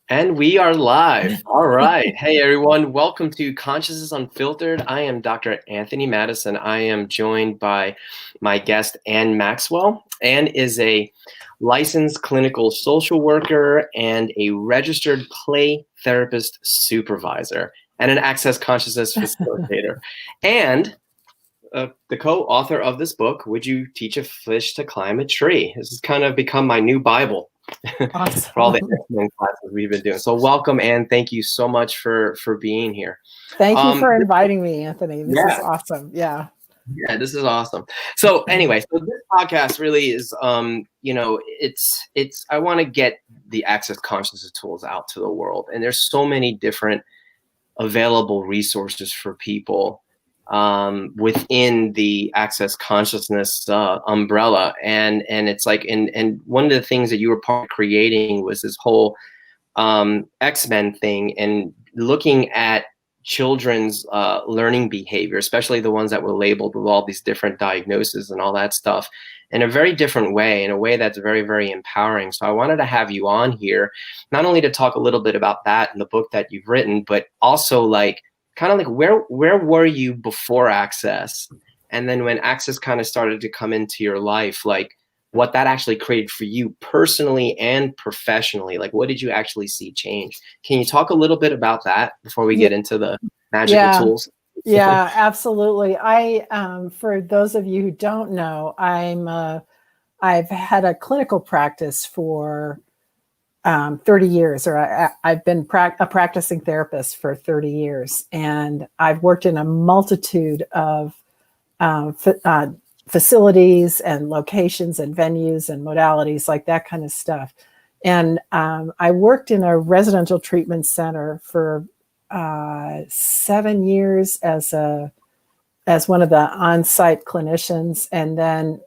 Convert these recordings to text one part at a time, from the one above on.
And we are live. All right. Hey, everyone. Welcome to Consciousness Unfiltered. I am Dr. Anthony Mattis, and I am joined by my guest, Anne Maxwell. Anne is a licensed clinical social worker and a registered play therapist supervisor and an access consciousness facilitator. And the co-author of this book, Would You Teach a Fish to Climb a Tree? This has kind of become my new Bible. Awesome. For all the excellent classes we've been doing. So welcome, Anne. Thank you so much for being here. Thank you for inviting me, Anthony. This is awesome. Yeah, this is awesome. So anyway, so this podcast really is, it's I want to get the access consciousness tools out to the world, and there's so many different available resources for people within the access consciousness umbrella, and it's like, and one of the things that you were part of creating was this whole X-Men thing, and looking at children's learning behavior, especially the ones that were labeled with all these different diagnoses and all that stuff, in a very different way, in a way that's very, very empowering. So I wanted to have you on here, not only to talk a little bit about that and the book that you've written, but also like kind of like where were you before access, and then when access kind of started to come into your life, like what that actually created for you personally and professionally. Like, what did you actually see change? Can you talk a little bit about that before we get into the magical tools? Yeah, absolutely. For those of you who don't know, I've had a clinical practice for 30 years, or I've been a practicing therapist for 30 years, and I've worked in a multitude of facilities and locations and venues and modalities, like that kind of stuff. And I worked in a residential treatment center for 7 years as one of the on-site clinicians, and then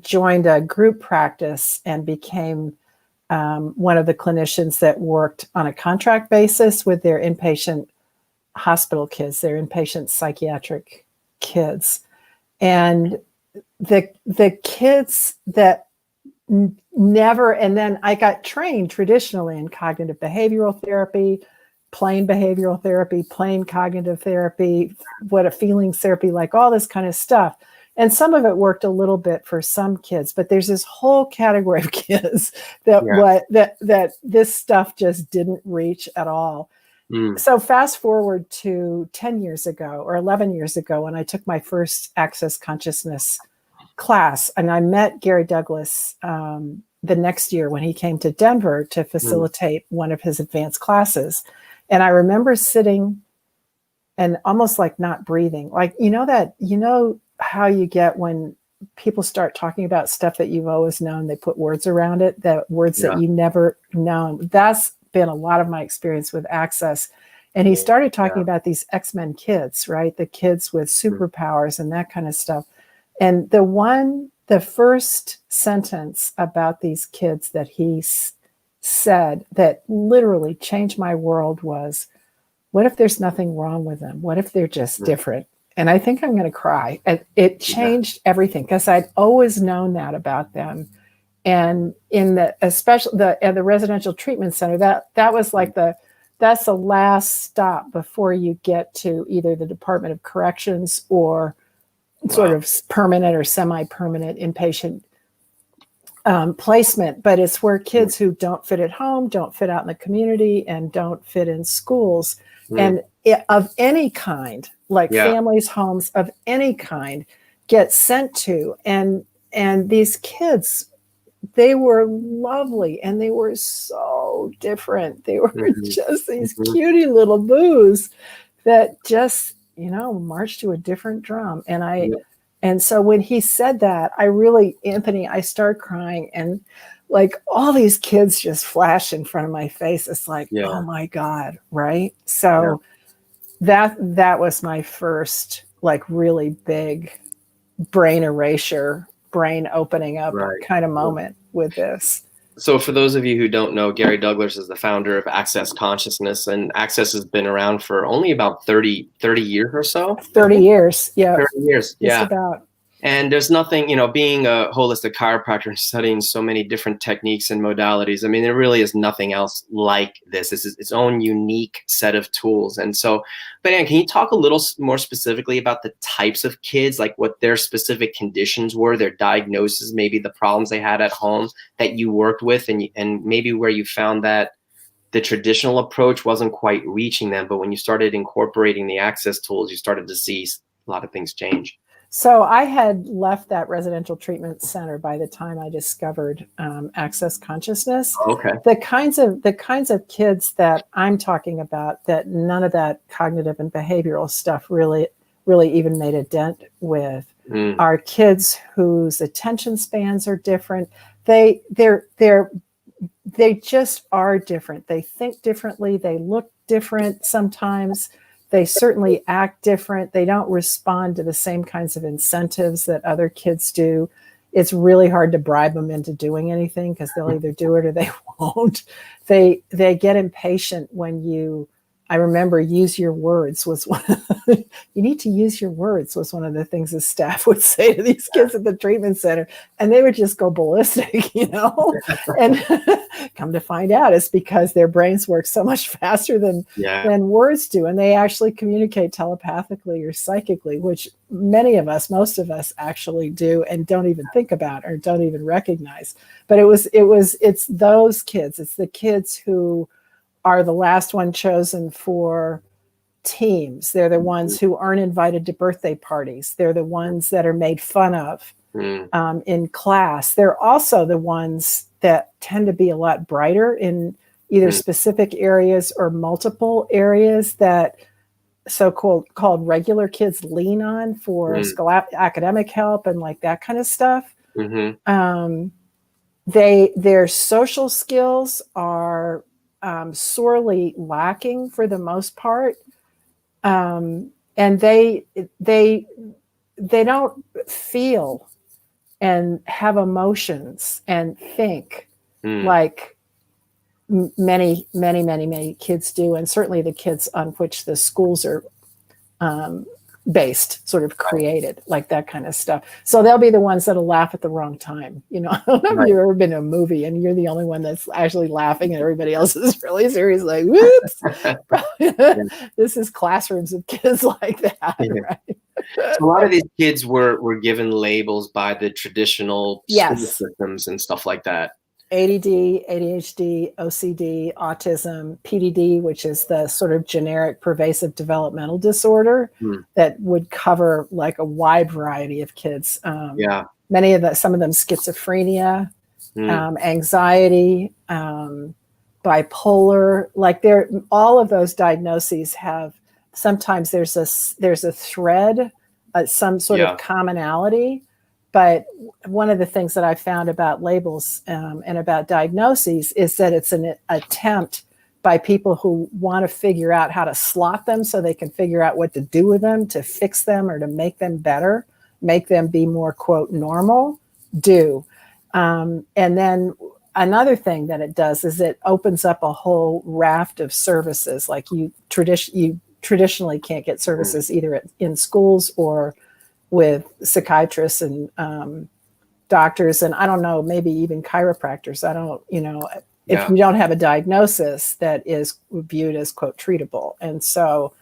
joined a group practice and became one of the clinicians that worked on a contract basis with their inpatient hospital kids, their inpatient psychiatric kids. And the kids that never, and then I got trained traditionally in cognitive behavioral therapy, plain behavioral therapy, plain cognitive therapy, what a feelings therapy, like all this kind of stuff. And some of it worked a little bit for some kids, but there's this whole category of kids that this stuff just didn't reach at all. So fast forward to 10 years ago or 11 years ago, when I took my first access consciousness class, and I met Gary Douglas the next year when he came to Denver to facilitate one of his advanced classes. And I remember sitting and almost like not breathing, like, how you get when people start talking about stuff that you've always known, they put words around it, that words that you never known. That's been a lot of my experience with access. And he started talking about these X-Men kids, right? The kids with superpowers and that kind of stuff. And the first sentence about these kids that he said that literally changed my world was, what if there's nothing wrong with them? What if they're just different? And I think I'm going to cry. It changed everything, because I'd always known that about them. And in especially the residential treatment center, that was like that's the last stop before you get to either the Department of Corrections or sort of permanent or semi-permanent inpatient placement. But it's where kids who don't fit at home, don't fit out in the community, and don't fit in schools, and of any kind, like families, homes of any kind, get sent to. And these kids, they were lovely, and they were so different. They were just these cutie little boos that just, marched to a different drum. And so when he said that, Anthony, I started crying, and like all these kids just flash in front of my face. It's like, oh my God. Right. So that was my first, like, really big brain erasure, brain opening up kind of moment with this. So for those of you who don't know, Gary Douglas is the founder of Access Consciousness, and Access has been around for only about 30 years or so. 30 years. Yeah. 30 years. Just about. And there's nothing, being a holistic chiropractor and studying so many different techniques and modalities, I mean, there really is nothing else like this. This is its own unique set of tools. And so, but Anne, can you talk a little more specifically about the types of kids, like what their specific conditions were, their diagnoses, maybe the problems they had at home that you worked with, and maybe where you found that the traditional approach wasn't quite reaching them, but when you started incorporating the access tools, you started to see a lot of things change? So I had left that residential treatment center by the time I discovered access consciousness. Okay. The kinds of kids that I'm talking about, that none of that cognitive and behavioral stuff really even made a dent with, are kids whose attention spans are different. They just are different. They think differently. They look different sometimes. They certainly act different. They don't respond to the same kinds of incentives that other kids do. It's really hard to bribe them into doing anything because they'll either do it or they won't. They get impatient when I remember use your words was one of you need to use your words was one of the things the staff would say to these kids at the treatment center. And they would just go ballistic, and come to find out it's because their brains work so much faster than words do. And they actually communicate telepathically or psychically, which most of us actually do and don't even think about or don't even recognize. But it's those kids. It's the kids who are the last one chosen for teams. They're the ones who aren't invited to birthday parties. They're the ones that are made fun of in class. They're also the ones that tend to be a lot brighter in either specific areas or multiple areas that so-called regular kids lean on for academic help and like that kind of stuff. Their social skills are sorely lacking for the most part, and they don't feel and have emotions and think like many kids do, and certainly the kids on which the schools are based, sort of created, like that kind of stuff. So they'll be the ones that'll laugh at the wrong time. I don't know if you've ever been in a movie and you're the only one that's actually laughing and everybody else is really serious, like, whoops. This is classrooms of kids like that, right? So a lot of these kids were given labels by the traditional school systems and stuff like that. ADD, ADHD, OCD, autism, PDD, which is the sort of generic pervasive developmental disorder that would cover like a wide variety of kids. Some of them schizophrenia, anxiety, bipolar, like all of those diagnoses have, sometimes there's a thread, some sort of commonality. But one of the things that I found about labels and about diagnoses is that it's an attempt by people who want to figure out how to slot them so they can figure out what to do with them, to fix them or to make them better, make them be more, quote, normal, and then another thing that it does is it opens up a whole raft of services. Like you traditionally can't get services either in schools or with psychiatrists and doctors, and I don't know, maybe even chiropractors. I don't, if you don't have a diagnosis that is viewed as, quote, treatable. And so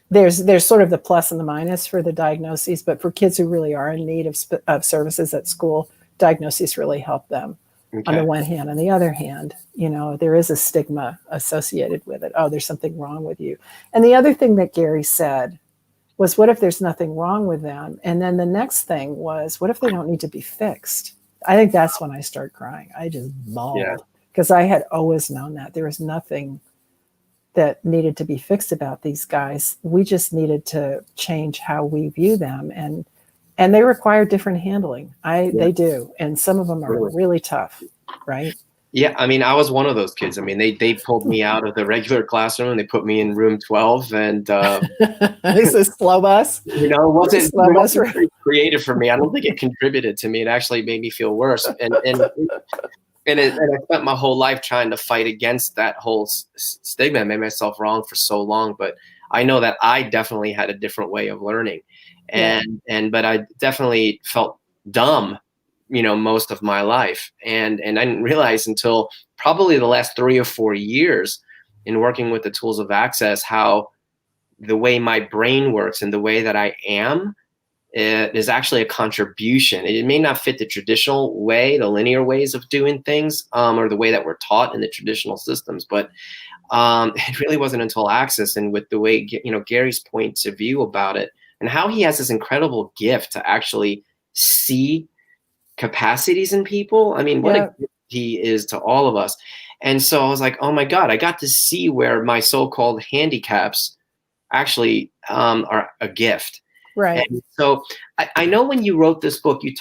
there's sort of the plus and the minus for the diagnoses, but for kids who really are in need of services at school, diagnoses really help them. On the one hand. On the other hand, there is a stigma associated with it. Oh, there's something wrong with you. And the other thing that Gary said was, what if there's nothing wrong with them? And then the next thing was, what if they don't need to be fixed? I think that's when I start crying. I just bawled because I had always known that there was nothing that needed to be fixed about these guys. We just needed to change how we view them. And they require different handling. They do. And some of them are really tough, right? Yeah, I mean, I was one of those kids. I mean, they pulled me out of the regular classroom and they put me in room 12. And this is slow bus. It wasn't very creative for me. I don't think it contributed to me. It actually made me feel worse. And I spent my whole life trying to fight against that whole stigma. I made myself wrong for so long. But I know that I definitely had a different way of learning. But I definitely felt dumb, most of my life. And I didn't realize until probably the last 3 or 4 years in working with the tools of access, how the way my brain works and the way that I am, it is actually a contribution. It may not fit the traditional way, the linear ways of doing things, or the way that we're taught in the traditional systems. But it really wasn't until Access, and with the way, Gary's points of view about it, and how he has this incredible gift to actually see capacities in people. I mean, what a gift he is to all of us. And so I was like, oh my God, I got to see where my so-called handicaps actually are a gift. Right. And so I know when you wrote this book, you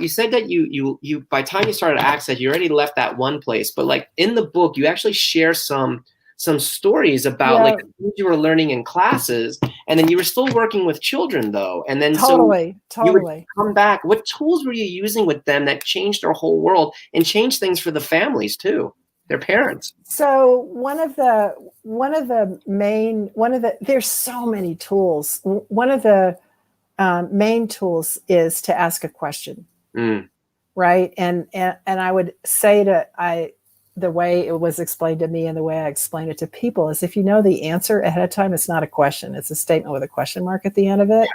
said that you by the time you started Access, you already left that one place, but like in the book, you actually share some stories about like the things you were learning in classes, and then you were still working with children though. And then totally. You would come back. What tools were you using with them that changed their whole world and changed things for the families too, their parents? So there's so many tools. One of the main tools is to ask a question, right? And I would say the way it was explained to me and the way I explain it to people is, if you know the answer ahead of time, it's not a question. It's a statement with a question mark at the end of it.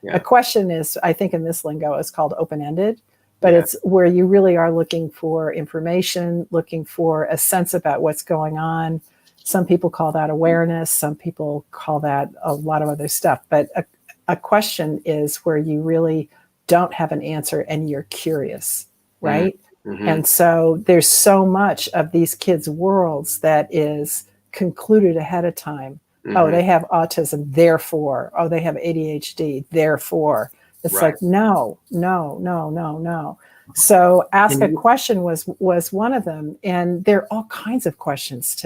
Yeah. A question is, I think in this lingo, is called open-ended, but it's where you really are looking for information, looking for a sense about what's going on. Some people call that awareness. Some people call that a lot of other stuff. But a question is where you really don't have an answer and you're curious, right? Mm-hmm. And so there's so much of these kids' worlds that is concluded ahead of time. Mm-hmm. Oh, they have autism, therefore. Oh, they have ADHD, therefore. It's like, no. So ask a question was one of them. And there are all kinds of questions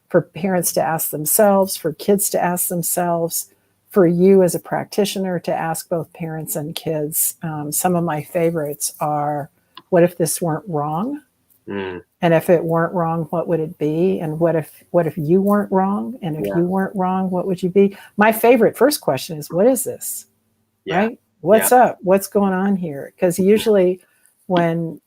for parents to ask themselves, for kids to ask themselves, for you as a practitioner to ask both parents and kids. Some of my favorites are, what if this weren't wrong? And if it weren't wrong, what would it be? And what if you weren't wrong? And if you weren't wrong, what would you be? My favorite first question is, what is this? Right? What's up? What's going on here? Because usually when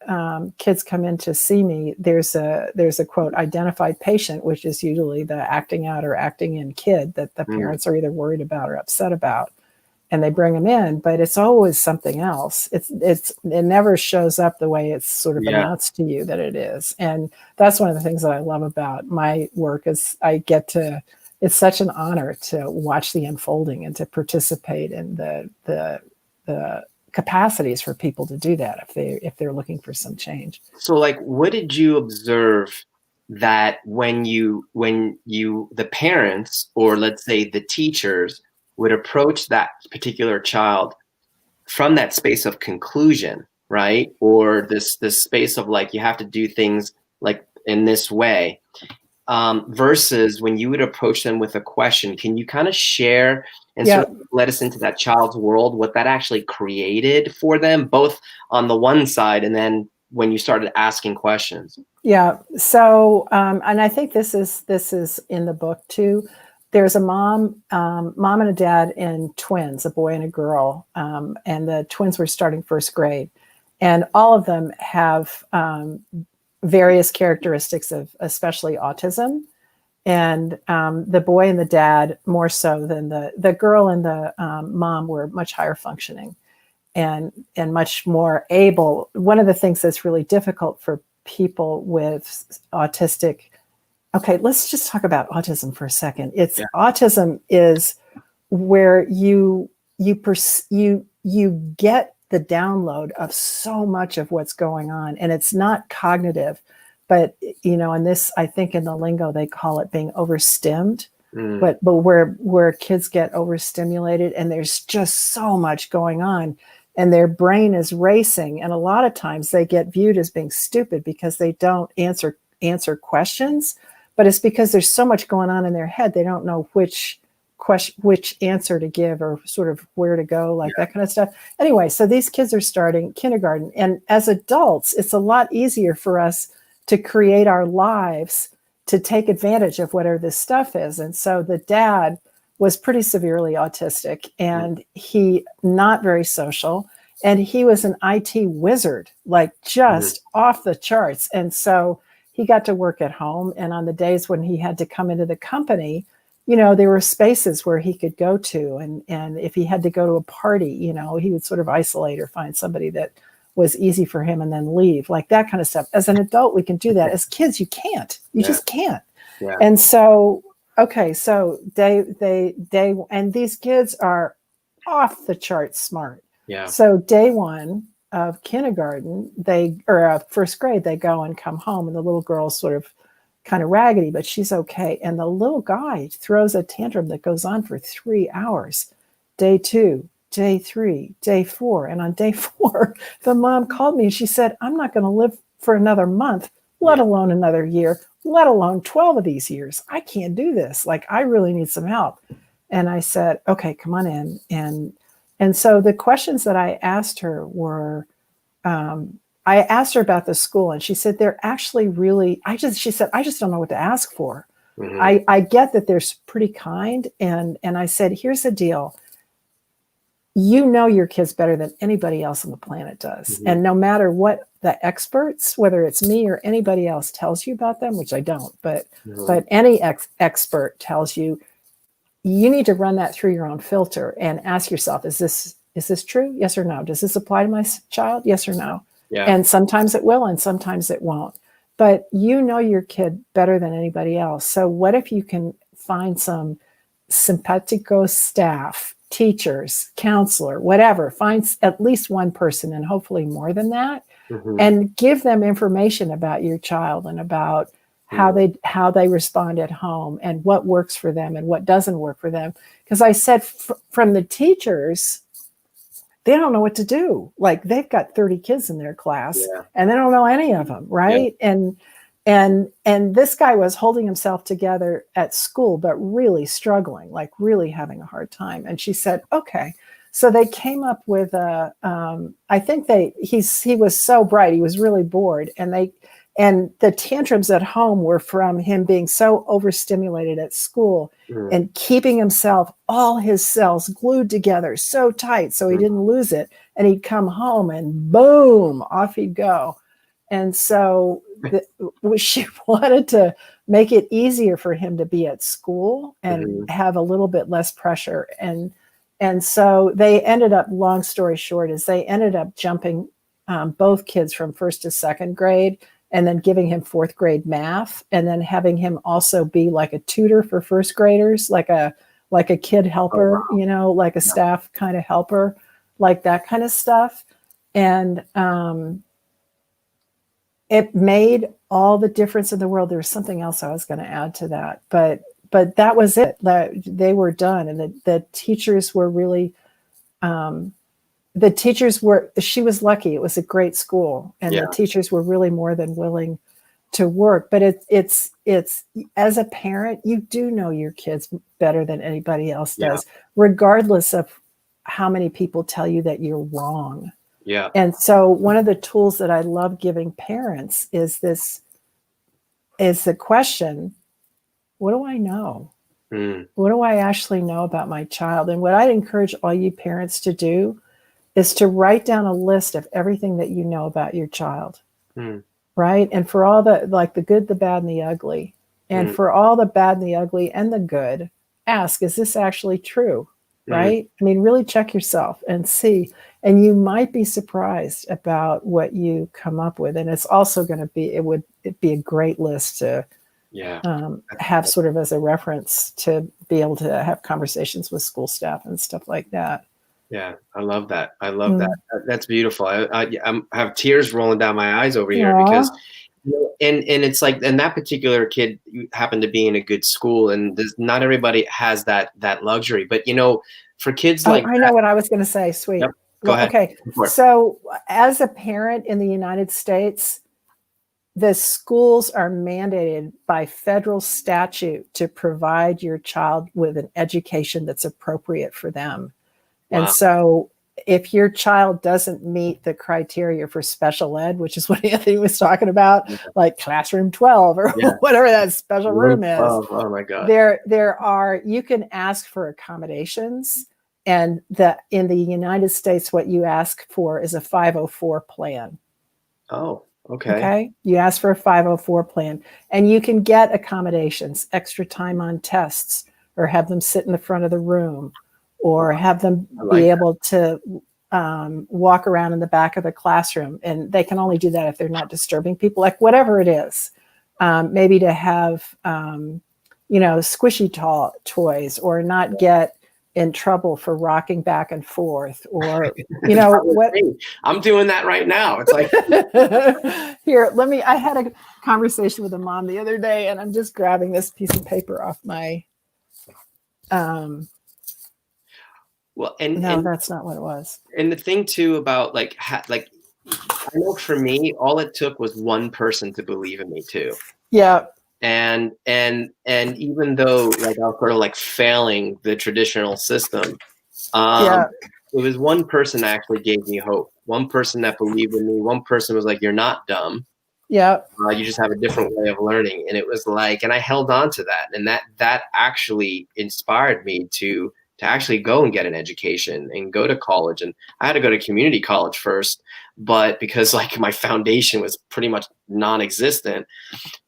kids come in to see me, there's a quote, identified patient, which is usually the acting out or acting in kid that the parents are either worried about or upset about. And they bring them in, but it's always something else. It never shows up the way it's sort of announced to you that it is. And that's one of the things that I love about my work is it's such an honor to watch the unfolding and to participate in the capacities for people to do that if they're looking for some change. So like, what did you observe that when the parents, or let's say the teachers, would approach that particular child from that space of conclusion, right? Or this space of like, you have to do things like in this way, versus when you would approach them with a question? Can you kind of share and sort of let us into that child's world, what that actually created for them, both on the one side and then when you started asking questions? Yeah. So, and I think this is in the book too. There's a mom and a dad and twins, a boy and a girl, and the twins were starting first grade, and all of them have various characteristics of especially autism, and the boy and the dad more so than the girl and the mom were much higher functioning and much more able. One of the things that's really difficult for people with autistic. Okay, let's just talk about autism for a second. Autism is where you get the download of so much of what's going on, and it's not cognitive, but in this, I think in the lingo they call it being overstimmed. But where kids get overstimulated and there's just so much going on, and their brain is racing, and a lot of times they get viewed as being stupid because they don't answer questions. But it's because there's so much going on in their head, they don't know which answer to give or sort of where to go, like that kind of stuff. Anyway, so these kids are starting kindergarten. And as adults, it's a lot easier for us to create our lives to take advantage of whatever this stuff is. And so the dad was pretty severely autistic, and he not very social, and he was an IT wizard, like just off the charts. And so he got to work at home, and on the days when he had to come into the company, you know, there were spaces where he could go to, and if he had to go to a party, you know, he would sort of isolate or find somebody that was easy for him and then leave, like that kind of stuff. As an adult, we can do that. As kids, you can't. You just can't. Yeah. And so, okay, so they and these kids are off the charts smart. Yeah. So day one of kindergarten, first grade, they go and come home, and the little girl's sort of kind of raggedy, but she's okay. And the little guy throws a tantrum that goes on for 3 hours. Day 2, day 3, day 4. And on day 4, the mom called me and she said, I'm not going to live for another month, let alone another year, let alone 12 of these years. I can't do this. Like, I really need some help. And I said, okay, come on in. And so the questions that I asked her were, I asked her about the school, and she said, they're actually really, she said, I just don't know what to ask for. I get that they're pretty kind. And I said, here's the deal. You know your kids better than anybody else on the planet does. And no matter what the experts, whether it's me or anybody else, tells you about them, which I don't, but any expert tells you, you need to run that through your own filter and ask yourself, is this true? Yes or no? Does this apply to my child? Yes or no? Yeah. And sometimes it will, and sometimes it won't. But you know your kid better than anybody else. So what if you can find some simpatico staff, teachers, counselor, whatever, find at least one person, and hopefully more than that, and give them information about your child and about how they respond at home and what works for them and what doesn't work for them. Because I said from the teachers, they don't know what to do. Like, they've got 30 kids in their class and they don't know any of them. Right. Yeah. And this guy was holding himself together at school, but really struggling, like really having a hard time. And she said, okay. So they came up with I think he was so bright. He was really bored. And the tantrums at home were from him being so overstimulated at school and keeping himself, all his cells glued together so tight so he didn't lose it. And he'd come home and boom, off he'd go. And so she wanted to make it easier for him to be at school and have a little bit less pressure. And so they ended up, long story short, is they ended up jumping both kids from first to second grade, and then giving him fourth grade math, and then having him also be like a tutor for first graders, like a kid helper, you know, like a staff kind of helper, like that kind of stuff. And it made all the difference in the world. There was something else I was going to add to that, but that was it. They were done. And the teachers were really, she was lucky. It was a great school, and the teachers were really more than willing to work. But it's as a parent, you do know your kids better than anybody else does, regardless of how many people tell you that you're wrong. Yeah. And so one of the tools that I love giving parents is the question, what do I know? What do I actually know about my child? And what I'd encourage all you parents to do is to write down a list of everything that you know about your child, right? And for all the good, the bad, and the ugly, and for all the bad and the ugly and the good, ask, is this actually true, right? I mean, really check yourself and see, and you might be surprised about what you come up with. And it's also going to be, it'd be a great list to have sort of as a reference to be able to have conversations with school staff and stuff like that. Yeah, I love that. I love that. That's beautiful. I have tears rolling down my eyes over here because, and it's like, and that particular kid happened to be in a good school, and not everybody has that luxury. But you know, for kids like I know what I was going to say. Sweet. Yep. Go ahead. Okay. So as a parent in the United States, the schools are mandated by federal statute to provide your child with an education that's appropriate for them. Wow. And so if your child doesn't meet the criteria for special ed, which is what Anthony was talking about, like classroom 12 or whatever that special room is. Oh my God. You can ask for accommodations, and in the United States, what you ask for is a 504 plan. Oh, okay. Okay. You ask for a 504 plan, and you can get accommodations, extra time on tests, or have them sit in the front of the room, or have them be able to walk around in the back of the classroom. And they can only do that if they're not disturbing people, like whatever it is. Maybe to have, squishy toys, or not get in trouble for rocking back and forth, or, what. I'm doing that right now. It's like, here, I had a conversation with a mom the other day, and I'm just grabbing this piece of paper off my, well, no, that's not what it was. And the thing too about I know for me, all it took was one person to believe in me too. Yeah. And even though I was sort of failing the traditional system, it was one person that actually gave me hope. One person that believed in me. One person was like, "You're not dumb. Yeah. You just have a different way of learning." And it was and I held on to that, and that actually inspired me to actually go and get an education and go to college. And I had to go to community college first, but because my foundation was pretty much non-existent,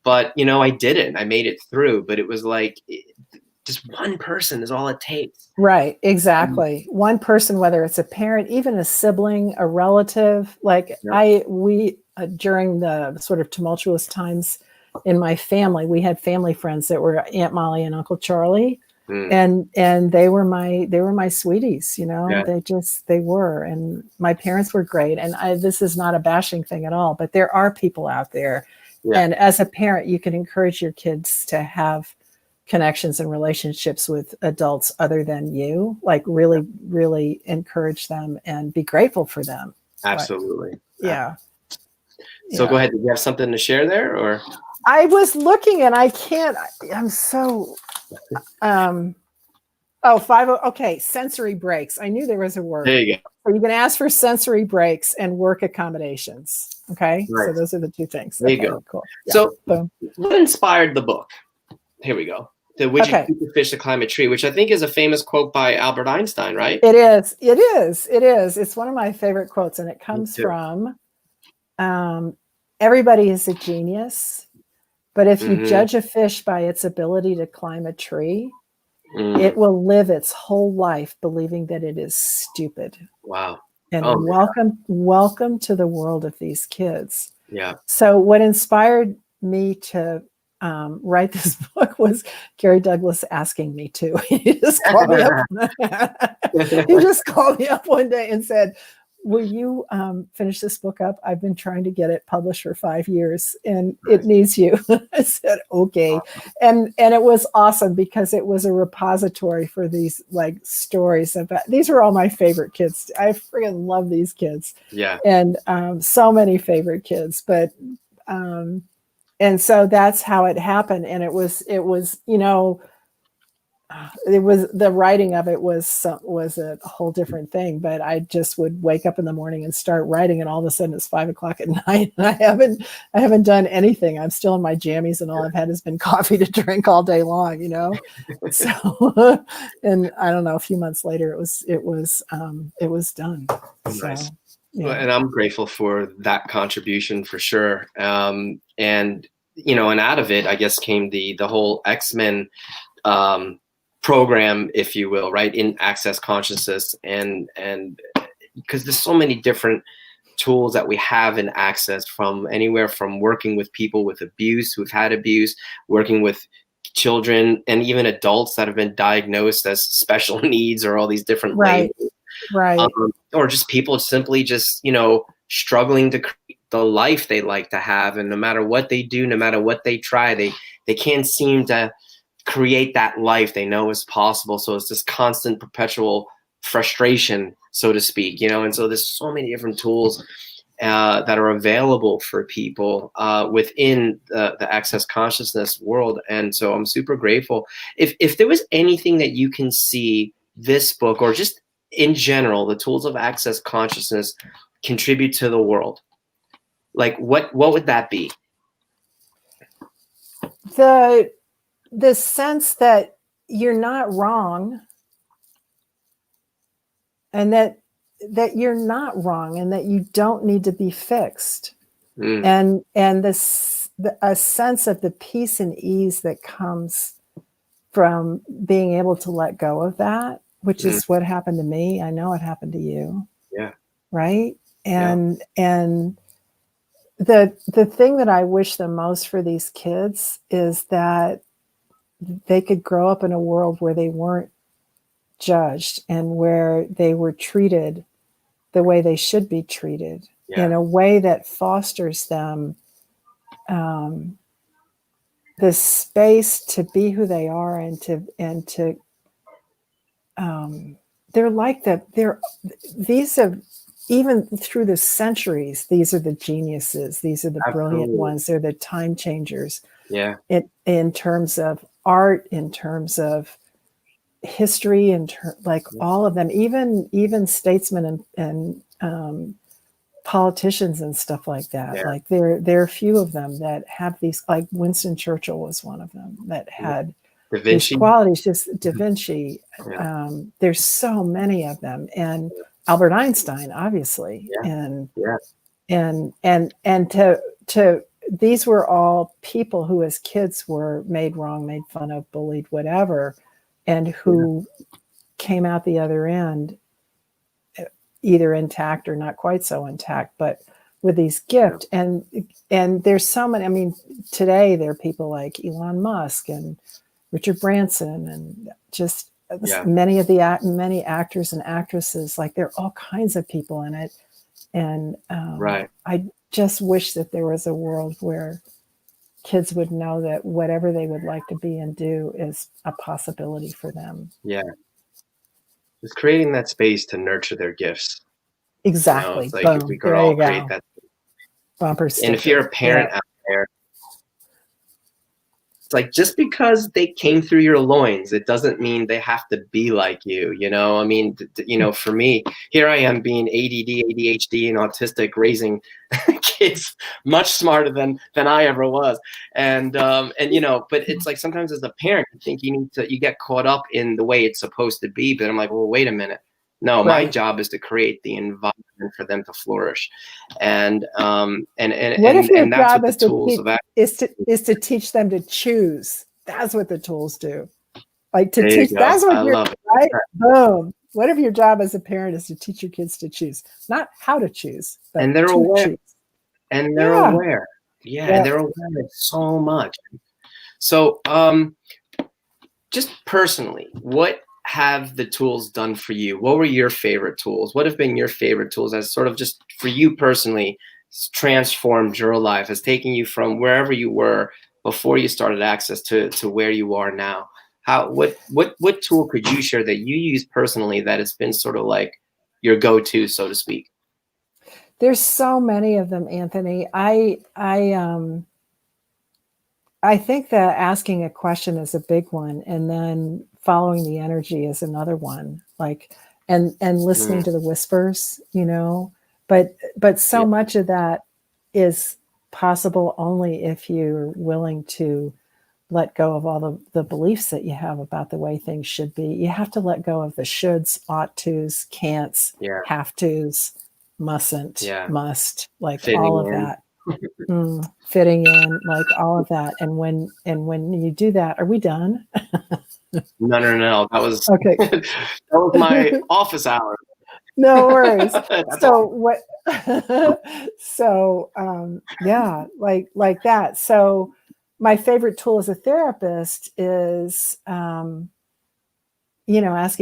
but I didn't, I made it through. But it was just one person is all it takes. Right. Exactly. One person, whether it's a parent, even a sibling, a relative, during the sort of tumultuous times in my family, we had family friends that were Aunt Molly and Uncle Charlie. And they were my sweeties, they were, and my parents were great. And this is not a bashing thing at all, but there are people out there. Yeah. And as a parent, you can encourage your kids to have connections and relationships with adults other than you, really, really encourage them and be grateful for them. Absolutely. Yeah. So go ahead. Do you have something to share there, or? I was looking and I'm so, okay. Sensory breaks. I knew there was a word. There you go. So you can ask for sensory breaks and work accommodations. Okay. Right. So those are the two things. There you go. Cool. Yeah. So what inspired the book? Here we go. The Would You Keep a Fish to Climb a Tree, which I think is a famous quote by Albert Einstein, right? It is. It's one of my favorite quotes, and it comes from, everybody is a genius, but if you judge a fish by its ability to climb a tree, it will live its whole life believing that it is stupid. Wow. And welcome to the world of these kids. Yeah. So what inspired me to write this book was Gary Douglas asking me to. He just called me up one day and said, "Will you finish this book up? I've been trying to get it published for 5 years and it needs you." I said, "Okay." And it was awesome because it was a repository for these stories about, these were all my favorite kids. I freaking love these kids. Yeah. And so many favorite kids, but and so that's how it happened. And it was the writing of it was a whole different thing, but I just would wake up in the morning and start writing, and all of a sudden it's 5 o'clock at night and I haven't done anything. I'm still in my jammies, and all I've had has been coffee to drink all day long, So, and I don't know, a few months later it was done. Nice. So, yeah. Well, and I'm grateful for that contribution for sure. And out of it, I guess, came the whole X-Men program, if you will, right, in Access Consciousness, and because there's so many different tools that we have in Access, from anywhere from working with people with abuse, who've had abuse, working with children and even adults that have been diagnosed as special needs, or all these different labels. Right. Or just people simply just, struggling to create the life they like to have. And no matter what they do, no matter what they try, they can't seem to create that life they know is possible. So it's this constant perpetual frustration, so to speak, and so there's so many different tools that are available for people within the Access Consciousness world. And so I'm super grateful. If there was anything that you can see this book, or just in general, the tools of access consciousness contribute to the world? Like what would that be? The sense that you're not wrong, and that you're not wrong, and that you don't need to be fixed. And a sense of the peace and ease that comes from being able to let go of that, which is what happened to me. I know it happened to you. Yeah. Right. And the thing that I wish the most for these kids is that they could grow up in a world where they weren't judged, and where they were treated the way they should be treated, in a way that fosters them the space to be who they are, and to they're like that. These are, even through the centuries, these are the geniuses. These are the brilliant ones. They're the time changers. Yeah. In terms of art, in terms of history, and like all of them, even statesmen and politicians and stuff like that. Yeah. Like there are a few of them that have these, like Winston Churchill was one of them that had these qualities, just Da Vinci. There's so many of them, and Albert Einstein, obviously. And to these were all people who as kids were made wrong, made fun of, bullied, whatever, and who came out the other end either intact or not quite so intact, but with these gifts. And there's so many. I mean, today there are people like Elon Musk and Richard Branson, and just many actors and actresses. Like, there are all kinds of people in it. And I just wish that there was a world where kids would know that whatever they would like to be and do is a possibility for them. Yeah. Just creating that space to nurture their gifts. Exactly. It's like, if we could all create that. Bumper sticker. And if you're a parent out there, it's like, just because they came through your loins, it doesn't mean they have to be like you. I mean, for me, here I am being ADD, ADHD, and autistic, raising kids much smarter than I ever was. And but it's like, sometimes as a parent, you think you get caught up in the way it's supposed to be. But I'm like, well, wait a minute. No, my job is to create the environment for them to flourish. And that's what the tools of is to teach them to choose. That's what the tools do. Like, to teach. That's what you're right. Boom. What if your job as a parent is to teach your kids to choose, not how to choose, but and they're to aware. Choose. And they're aware. And they're aware of so much. So, just personally, what have the tools done for you? What were your favorite tools? What have been your favorite tools as sort of, just for you personally, transformed your life, has taken you from wherever you were before you started Access to where you are now? What tool could you share that you use personally that it's been sort of like your go-to, so to speak? There's so many of them, Anthony. I think that asking a question is a big one, and then following the energy is another one. Like, and listening to the whispers, but so much of that is possible only if you're willing to let go of all the beliefs that you have about the way things should be. You have to let go of the shoulds, ought tos, can'ts, have tos, mustn't, must, like fitting all of that. Fitting in, like all of that. And when you do that, are we done? No. That was okay. That was my office hour. No worries. So what? Like that. So my favorite tool as a therapist is, asking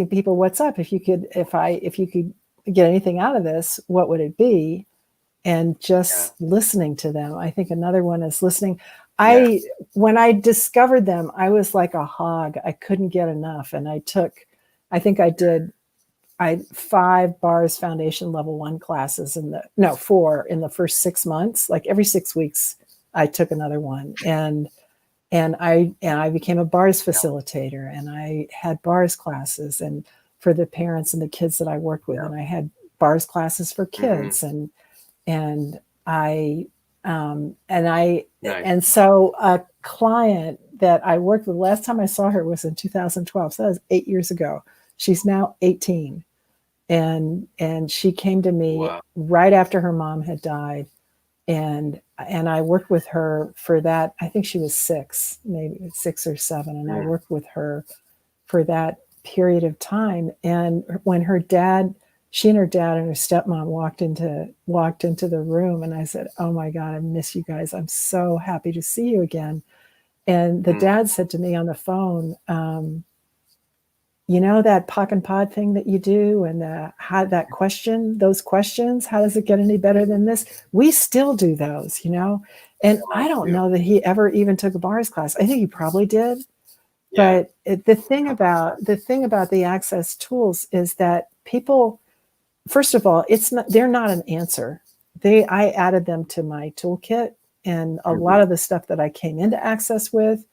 people, "What's up? If you could get anything out of this, what would it be?" And just listening to them. I think another one is listening. When I discovered them, I was like a hog. I couldn't get enough. And I did 5 bars foundation level 1 classes 4 in the first 6 months. Like every 6 weeks, I took another one. And I became a bars facilitator, and I had bars classes, and for the parents and the kids that I worked with. And I had bars classes for kids, and so a client that I worked with, last time I saw her was in 2012. So that was 8 years ago. She's now 18. And she came to me right after her mom had died. And I worked with her for that. I think she was 6, maybe 6 or 7. And I worked with her for that period of time. And when she and her dad and her stepmom walked into the room, and I said, "Oh my God, I miss you guys. I'm so happy to see you again." And the dad said to me on the phone, "You know that POC and POD thing that you do, and those questions, how does it get any better than this? We still do those, you know." And I don't know that he ever even took a bars class. I think he probably did. Yeah. But the thing about the access tools is that people, first of all, they're not an answer. I added them to my toolkit, and a lot of the stuff that I came into access with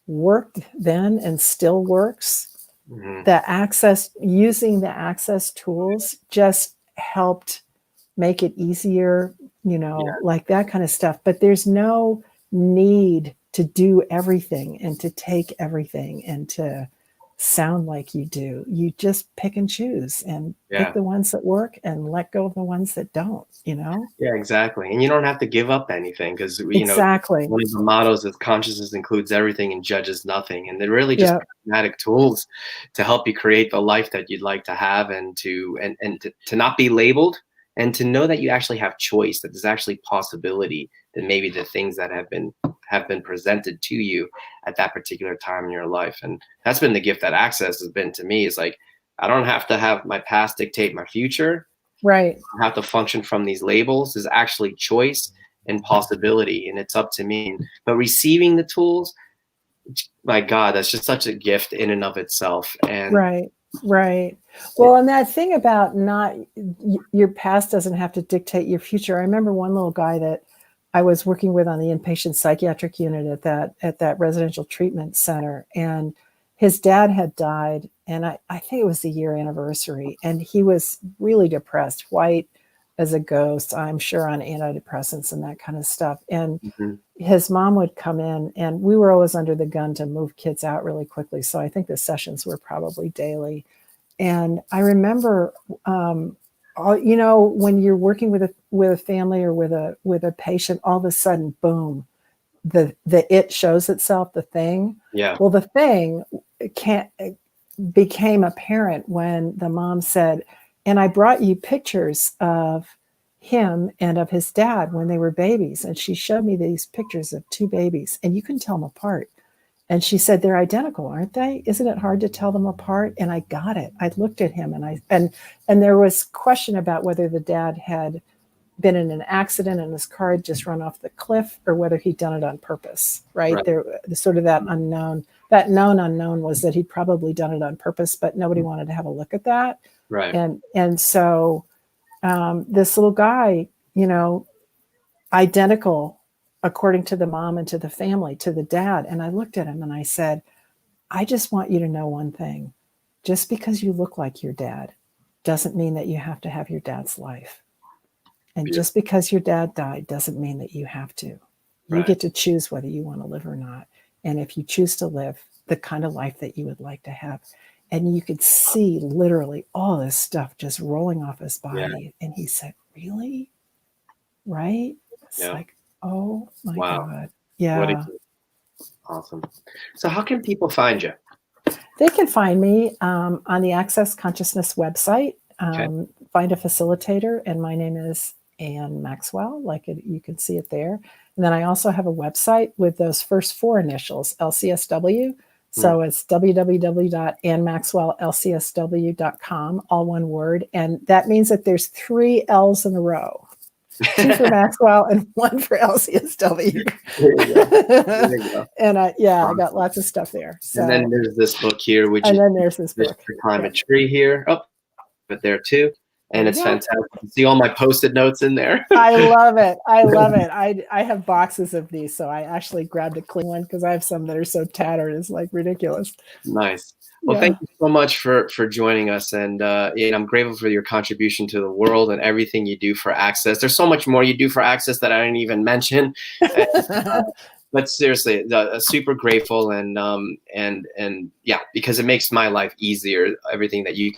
worked then and still works. Using the access tools just helped make it easier, like that kind of stuff. But there's no need to do everything and to take everything and to sound like you do. You just pick and choose and pick the ones that work and let go of the ones that don't, Yeah, exactly. And you don't have to give up anything, because, exactly. One of the mottos is consciousness includes everything and judges nothing. And they're really just pragmatic tools to help you create the life that you'd like to have, and to not be labeled, and to know that you actually have choice, that there's actually possibility, that maybe the things that have been presented to you at that particular time in your life. And that's been the gift that access has been to me, is like, I don't have to have my past dictate my future. Right. I don't have to function from these labels. There's actually choice and possibility, and it's up to me. But receiving the tools, my God, that's just such a gift in and of itself. And Right. Well, and that thing about your past doesn't have to dictate your future. I remember one little guy that I was working with on the inpatient psychiatric unit at that residential treatment center, and his dad had died, and I think it was the year anniversary, and he was really depressed, white as a ghost, I'm sure on antidepressants and that kind of stuff. And his mom would come in, and we were always under the gun to move kids out really quickly. So I think the sessions were probably daily. And I remember, when you're working with a family or with a patient, all of a sudden, boom, the it shows itself, the thing. Yeah. Well, the thing became apparent when the mom said, "And I brought you pictures of him and of his dad when they were babies." And she showed me these pictures of 2 babies, and you can tell them apart. And she said, "They're identical, aren't they? Isn't it hard to tell them apart?" And I got it. I looked at him, and there was question about whether the dad had been in an accident and his car had just run off the cliff, or whether he'd done it on purpose, right? There, sort of that unknown. That known unknown was that he'd probably done it on purpose, but nobody wanted to have a look at that. Right. And so this little guy, identical according to the mom and to the family, to the dad. And I looked at him and I said, "I just want you to know one thing. Just because you look like your dad doesn't mean that you have to have your dad's life. And just because your dad died doesn't mean that you have to. You get to choose whether you want to live or not. And if you choose to live the kind of life that you would like to have." And you could see literally all this stuff just rolling off his body. And he said, "Really? Right?" It's like, oh my God. Yeah. Awesome. So how can people find you? They can find me on the Access Consciousness website. Find a facilitator, and my name is Anne Maxwell, you can see it there. And then I also have a website with those first 4 initials, LCSW. So it's www.annemaxwelllcsw.com, all one word. And that means that there's 3 L's in a row. 2 for Maxwell and 1 for LCSW. There you go. And I got lots of stuff there. So, and then there's this book here, and then there's this book. Climb a tree here. Oh, but there too. and it's fantastic to see all my Post-it notes in there. I love it. I love it. I have boxes of these, so I actually grabbed a clean one because I have some that are so tattered, it's like ridiculous. Nice. Well, thank you so much for joining us, and I'm grateful for your contribution to the world and everything you do for Access. There's so much more you do for Access that I didn't even mention. But seriously, super grateful, and yeah, because it makes my life easier. Everything that you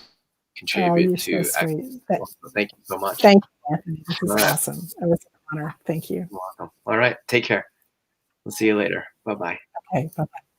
contribute to. So sweet. So thank you so much. Thank you, Anthony. This is awesome. It was an honor. Thank you. You're welcome. All right. Take care. We'll see you later. Bye-bye. Okay. Bye-bye.